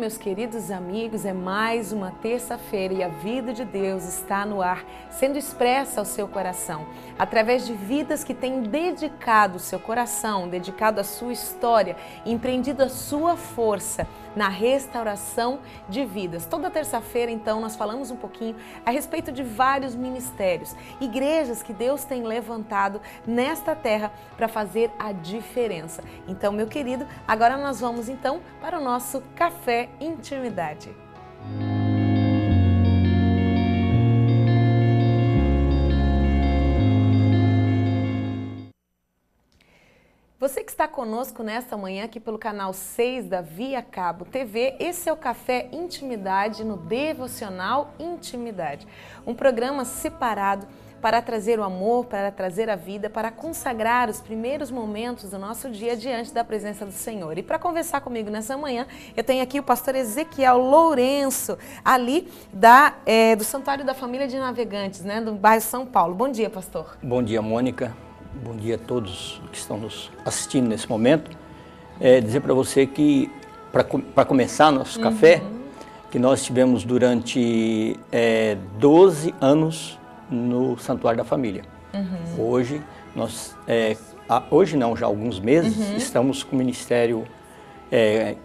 meus queridos amigos, é mais uma terça-feira e a vida de Deus está no ar, sendo expressa ao seu coração, através de vidas que têm dedicado o seu coração, dedicado a sua história, empreendido a sua força na restauração de vidas. Toda terça-feira, então, nós falamos um pouquinho a respeito de vários ministérios, igrejas que Deus tem levantado nesta terra para fazer a diferença. Então, meu querido, agora nós vamos então para o nosso Café Intimidade. Você que está conosco nesta manhã aqui pelo canal 6 da Via Cabo TV, esse é o Café Intimidade no Devocional Intimidade. Um programa separado para trazer o amor, para trazer a vida, para consagrar os primeiros momentos do nosso dia diante da presença do Senhor. E para conversar comigo nessa manhã, eu tenho aqui o pastor Ezequiel Lourenço, ali do Santuário da Família de Navegantes, né, do bairro São Paulo. Bom dia, pastor. Bom dia, Mônica. Bom dia a todos que estão nos assistindo nesse momento. Dizer para você que, para começar nosso café, que nós tivemos durante 12 anos no Santuário da Família. Hoje, hoje não, já há alguns meses, estamos com o ministério,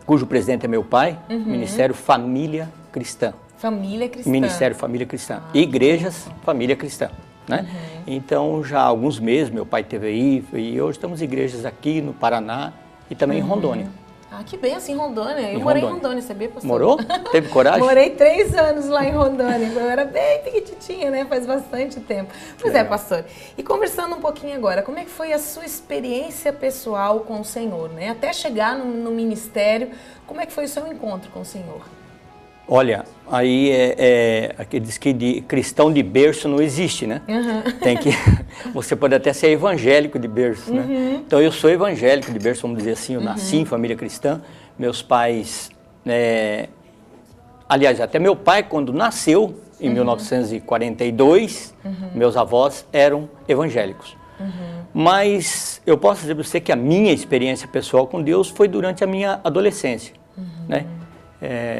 cujo presidente é meu pai, Ministério Família Cristã. Família Cristã. Ministério Família Cristã. Igrejas Família Cristã. Né? Então, já há alguns meses, meu pai esteve aí, e hoje estamos em igrejas aqui no Paraná e também em Rondônia. Ah, que bem, assim, Rondônia. Eu morei em Rondônia, sabia, pastor? Morou? Teve coragem? Morei 3 anos lá em Rondônia, eu era bem pequititinha, né? Faz bastante tempo. Pois é, pastor. E conversando um pouquinho agora, como é que foi a sua experiência pessoal com o Senhor, né? Até chegar no ministério, como é que foi o seu encontro com o Senhor? Olha, aí aqui diz que cristão de berço não existe, né? Tem que, você pode até ser evangélico de berço, né? Então eu sou evangélico de berço, vamos dizer assim, eu nasci em família cristã, meus pais, aliás, até meu pai quando nasceu, em 1942, meus avós eram evangélicos. Mas eu posso dizer para você que a minha experiência pessoal com Deus foi durante a minha adolescência, né?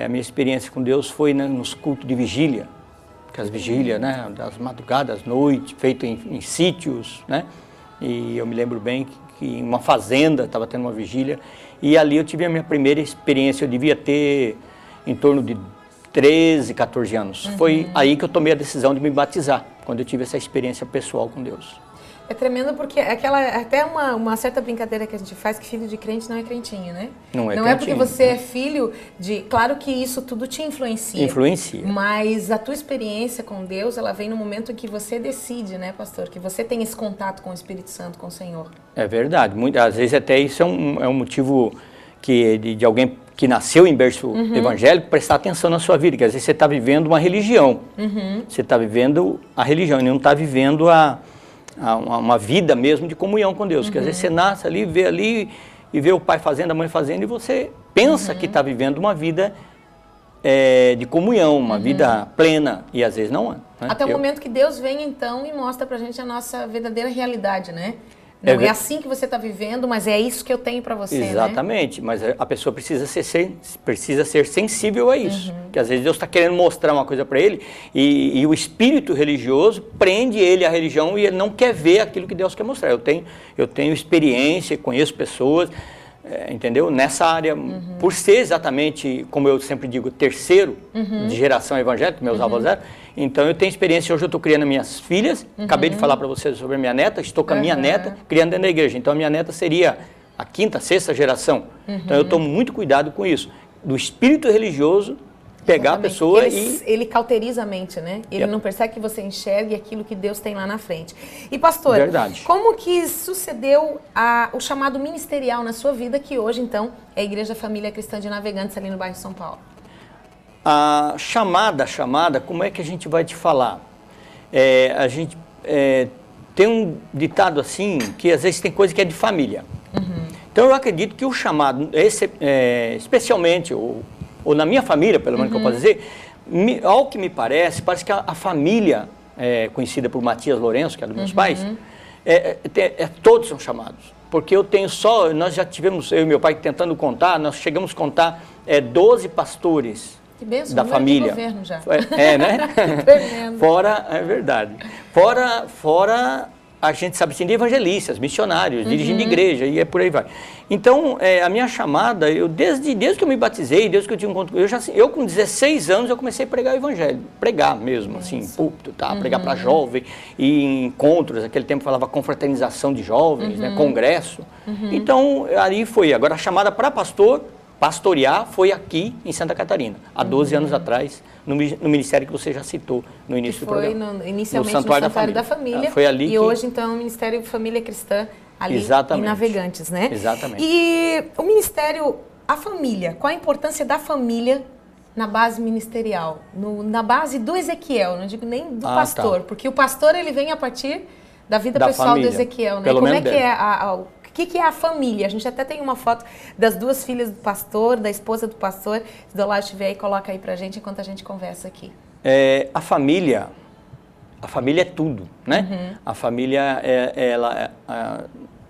A minha experiência com Deus foi nos cultos de vigília, que as vigílias, né, das madrugadas, noite, feito em sítios, né? E eu me lembro bem que em uma fazenda estava tendo uma vigília e ali eu tive a minha primeira experiência, eu devia ter em torno de 13, 14 anos. Foi aí que eu tomei a decisão de me batizar, quando eu tive essa experiência pessoal com Deus. É tremendo porque até uma certa brincadeira que a gente faz que filho de crente não é crentinho, né? Não é crentinho. Porque você é filho de... Claro que isso tudo te influencia. Influencia. Mas a tua experiência com Deus, ela vem no momento em que você decide, né, pastor? Que você tem esse contato com o Espírito Santo, com o Senhor. É verdade. Às vezes até isso é um motivo de alguém que nasceu em berço evangélico prestar atenção na sua vida. Que às vezes você está vivendo uma religião. Você está vivendo a religião e não está vivendo uma vida mesmo de comunhão com Deus, que às vezes você nasce ali e vê o pai fazendo, a mãe fazendo, e você pensa que está vivendo uma vida de comunhão, uma vida plena, e às vezes não é. Né? Até o momento que Deus vem então e mostra pra gente a nossa verdadeira realidade, né? Não é assim que você está vivendo, mas é isso que eu tenho para você, exatamente, né? Mas a pessoa precisa ser sensível a isso. Porque às vezes Deus está querendo mostrar uma coisa para ele e o espírito religioso prende ele à religião e ele não quer ver aquilo que Deus quer mostrar. Eu tenho experiência, conheço pessoas, entendeu? Nessa área, por ser exatamente, como eu sempre digo, terceiro de geração evangélica, meus avós eram. Então eu tenho experiência, hoje eu estou criando minhas filhas, acabei de falar para vocês sobre a minha neta, estou com a minha neta criando dentro da igreja, então a minha neta seria a 5ª, 6ª geração, então eu tomo muito cuidado com isso, do espírito religioso, pegar a pessoa ele cauteriza a mente, né? Ele não percebe que você enxergue aquilo que Deus tem lá na frente. E pastor, como que sucedeu o chamado ministerial na sua vida, que hoje então é a Igreja Família Cristã de Navegantes ali no bairro São Paulo? A chamada, como é que a gente vai te falar? A gente tem um ditado assim, que às vezes tem coisa que é de família. Então eu acredito que o chamado, especialmente, ou na minha família, pelo menos que eu posso dizer, ao que me parece que a família conhecida por Matias Lourenço, que é dos meus pais, todos são chamados. Porque nós já tivemos, eu e meu pai tentando contar, nós chegamos a contar 12 pastores que benção, da família. Governo já. Né? Fora, é verdade. Fora a gente sabe assim, de evangelistas, missionários, dirigindo igreja, e por aí vai. Então, a minha chamada, desde que eu me batizei, desde que eu tive um encontro, eu com 16 anos, eu comecei a pregar o evangelho, pregar mesmo, assim, púlpito, tá? Pregar para jovem, e em encontros, naquele tempo falava confraternização de jovens, né? Congresso. Então, ali foi. Agora, a chamada para pastorear foi aqui em Santa Catarina, há 12 anos atrás, no ministério que você já citou no início do programa. Foi inicialmente no Santuário da Família. Foi ali e hoje, então, o Ministério Família Cristã, ali em Navegantes, né? Exatamente. E o Ministério, a família, qual a importância da família na base ministerial? Na base do Ezequiel, não digo nem do pastor, porque o pastor ele vem a partir da vida pessoal família, do Ezequiel, né? Como é que é o que é a família? A gente até tem uma foto das 2 filhas do pastor, da esposa do pastor. Se do lado estiver aí, coloca aí pra gente enquanto a gente conversa aqui. A família é tudo, né? A família,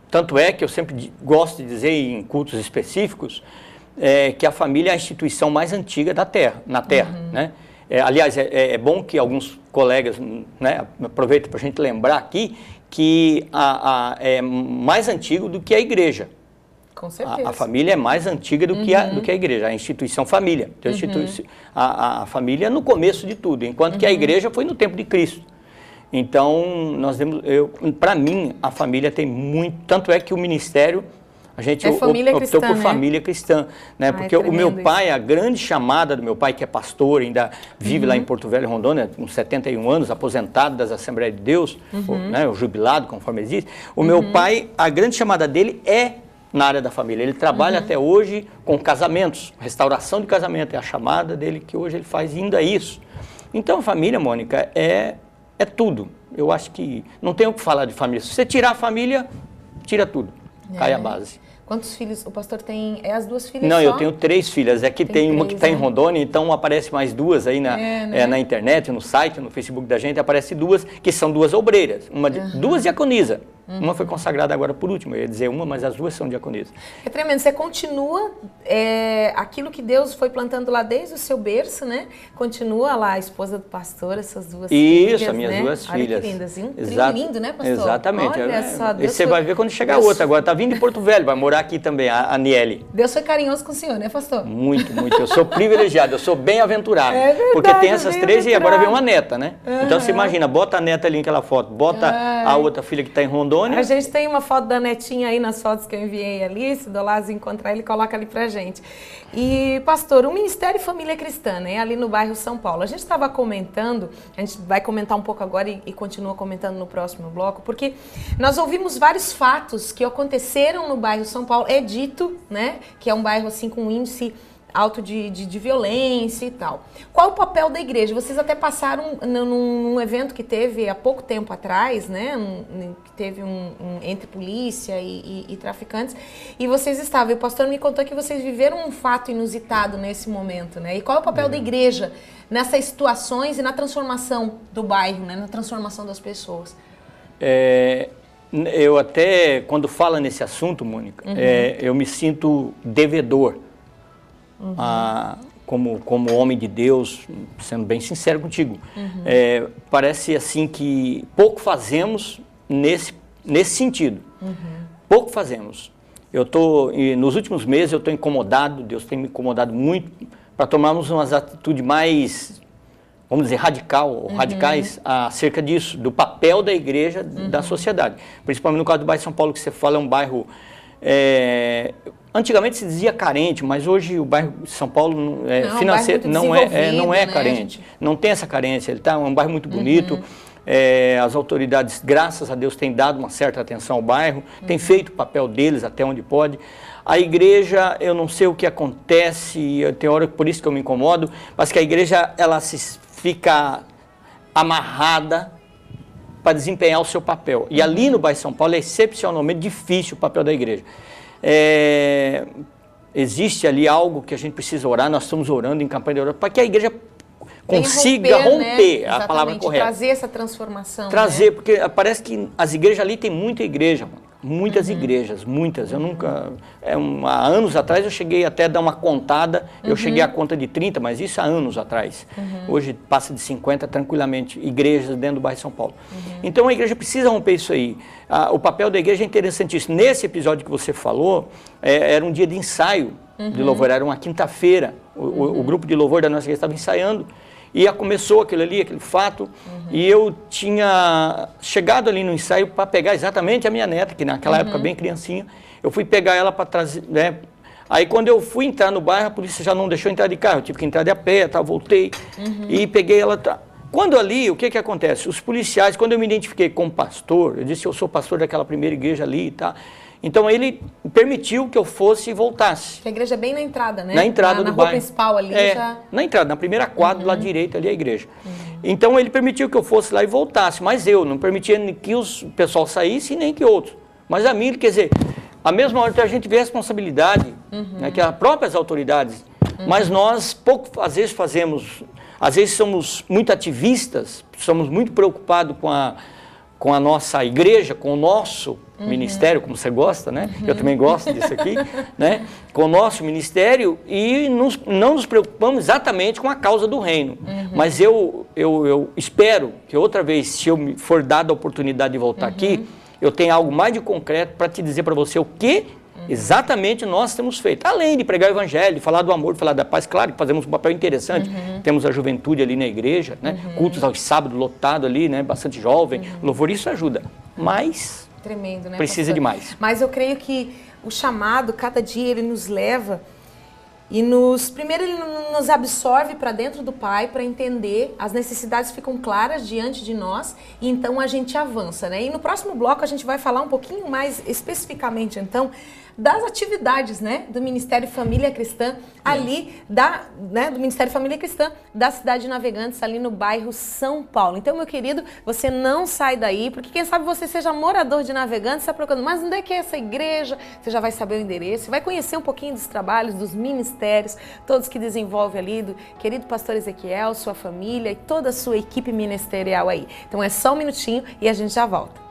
tanto é que eu sempre gosto de dizer em cultos específicos, que a família é a instituição mais antiga na Terra, né? Aliás, é bom que alguns colegas, né, aproveitem para a gente lembrar aqui, que é mais antigo do que a igreja. Com certeza. A família é mais antiga do que a igreja, a instituição família. Então, a família é no começo de tudo, enquanto que a igreja foi no tempo de Cristo. Então, para mim, a família tem muito, tanto é que o ministério, a gente optou por família cristã, né? Porque o meu pai, a grande chamada do meu pai, que é pastor, ainda vive lá em Porto Velho, Rondônia, com 71 anos, aposentado das Assembleias de Deus, né? O jubilado, conforme eles dizem. O meu pai, a grande chamada dele é na área da família. Ele trabalha até hoje com casamentos, restauração de casamento, é a chamada dele que hoje ele faz ainda isso. Então a família, Mônica, é tudo. Eu acho que não tem o que falar de família. Se você tirar a família, tira tudo. Cai a base. Quantos filhos o pastor tem? É as 2 filhas Não, só? eu tenho 3 filhas. É que tem uma que está em Rondônia, então aparece mais 2 aí na internet, no site, no Facebook da gente, aparece 2, que são 2 obreiras. 2 diaconisas. Uma foi consagrada agora por último, eu ia dizer uma, mas as 2 são diaconisas. É tremendo, você continua aquilo que Deus foi plantando lá desde o seu berço, né? Continua lá a esposa do pastor, essas 2 filhas, Isso, as minhas 2 filhas. Olha que lindas, hein? Um trio lindo, né, pastor? Exatamente. Olha só, Deus e você vai ver quando chegar outra agora, tá vindo de Porto Velho, vai morar aqui também, a Niele. Deus foi carinhoso com o senhor, né, pastor? Muito, muito. Eu sou privilegiado, eu sou bem-aventurado. É verdade, porque tem essas 3 e agora vem uma neta, né? Então você imagina, bota a neta ali naquela foto, bota a outra filha que está em Rondônia. A gente tem uma foto da netinha aí nas fotos que eu enviei ali, se do Lázaro encontrar ele, coloca ali pra gente. E, pastor, o Ministério Família Cristã, né, ali no bairro São Paulo, a gente estava comentando, a gente vai comentar um pouco agora e continua comentando no próximo bloco, porque nós ouvimos vários fatos que aconteceram no bairro São Paulo, é dito, né, que é um bairro assim com um índice alto de violência e tal. Qual o papel da igreja? Vocês até passaram num evento que teve há pouco tempo atrás, né? Que teve entre polícia e traficantes, e vocês estavam, e o pastor me contou que vocês viveram um fato inusitado nesse momento, né? E qual é o papel da igreja nessas situações e na transformação do bairro, né? Na transformação das pessoas? Eu até, quando fala nesse assunto, Mônica, eu me sinto devedor. Como homem de Deus, sendo bem sincero contigo, parece assim que pouco fazemos nesse sentido. Pouco fazemos. Nos últimos meses eu estou incomodado, Deus tem me incomodado muito para tomarmos umas atitudes mais, vamos dizer, radicais acerca disso, do papel da igreja, da sociedade. Principalmente no caso do bairro São Paulo, que você fala, é um bairro... Antigamente se dizia carente, mas hoje o bairro de São Paulo financeiro não é carente, né, não tem essa carência. Ele é um bairro muito bonito. As autoridades, graças a Deus, têm dado uma certa atenção ao bairro, têm feito o papel deles até onde pode. A igreja, eu não sei o que acontece, tem hora por isso que eu me incomodo, mas que a igreja ela fica amarrada para desempenhar o seu papel. E ali no bairro São Paulo é excepcionalmente difícil o papel da igreja. Existe ali algo que a gente precisa orar, nós estamos orando em campanha de oração, para que a igreja consiga romper, né? A palavra correta. Trazer essa transformação. Trazer, né? Porque parece que as igrejas ali tem muita igreja, mano. muitas igrejas, muitas. Eu nunca... há anos atrás eu cheguei até a dar uma contada, eu cheguei à conta de 30, mas isso há anos atrás. Hoje passa de 50 tranquilamente, igrejas dentro do bairro de São Paulo. Então a igreja precisa romper isso aí. O papel da igreja é interessantíssimo. Nesse episódio que você falou, era um dia de ensaio de louvor, era uma quinta-feira. O grupo de louvor da nossa igreja estava ensaiando. E começou aquilo ali, aquele fato, e eu tinha chegado ali no ensaio para pegar exatamente a minha neta, que naquela época bem criancinha, eu fui pegar ela para trazer, né? Aí quando eu fui entrar no bairro, a polícia já não deixou entrar de carro, eu tive que entrar de a pé, tá, voltei, e peguei ela. Quando ali, o que acontece? Os policiais, quando eu me identifiquei como pastor, eu disse, eu sou pastor daquela primeira igreja ali, tá? Então ele permitiu que eu fosse e voltasse. A igreja é bem na entrada, né? Na entrada do bairro. Na rua principal ali já... Na entrada, na primeira quadra, lá direita, ali é a igreja. Então ele permitiu que eu fosse lá e voltasse, mas eu não permitia que o pessoal saísse e nem que outros. Mas a mim, quer dizer, a mesma hora que a gente vê a responsabilidade, né, que as próprias autoridades, mas nós pouco, às vezes somos muito ativistas, somos muito preocupados com a nossa igreja, com o nosso ministério, como você gosta, né? Eu também gosto disso aqui, né? Com o nosso ministério e não nos preocupamos exatamente com a causa do reino. Mas eu espero que outra vez, se eu me for dada a oportunidade de voltar aqui, eu tenha algo mais de concreto para te dizer para você o que exatamente nós temos feito. Além de pregar o evangelho, de falar do amor, de falar da paz, claro que fazemos um papel interessante. Temos a juventude ali na igreja, né? Cultos aos sábados lotado ali, né? Bastante jovem, louvor, isso ajuda. Mas tremendo, né, precisa pastor? de mais. Mas eu creio que o chamado, cada dia, ele nos leva e primeiro ele nos absorve para dentro do Pai para entender, as necessidades ficam claras diante de nós e então a gente avança, né? E no próximo bloco a gente vai falar um pouquinho mais especificamente, então, das atividades, né, do Ministério Família Cristã, ali, do Ministério Família Cristã, da cidade de Navegantes, ali no bairro São Paulo. Então, meu querido, você não sai daí, porque quem sabe você seja morador de Navegantes, está procurando, mas onde é que é essa igreja? Você já vai saber o endereço, vai conhecer um pouquinho dos trabalhos, dos ministérios, todos que desenvolve ali, do querido pastor Ezequiel, sua família e toda a sua equipe ministerial aí. Então, é só um minutinho e a gente já volta.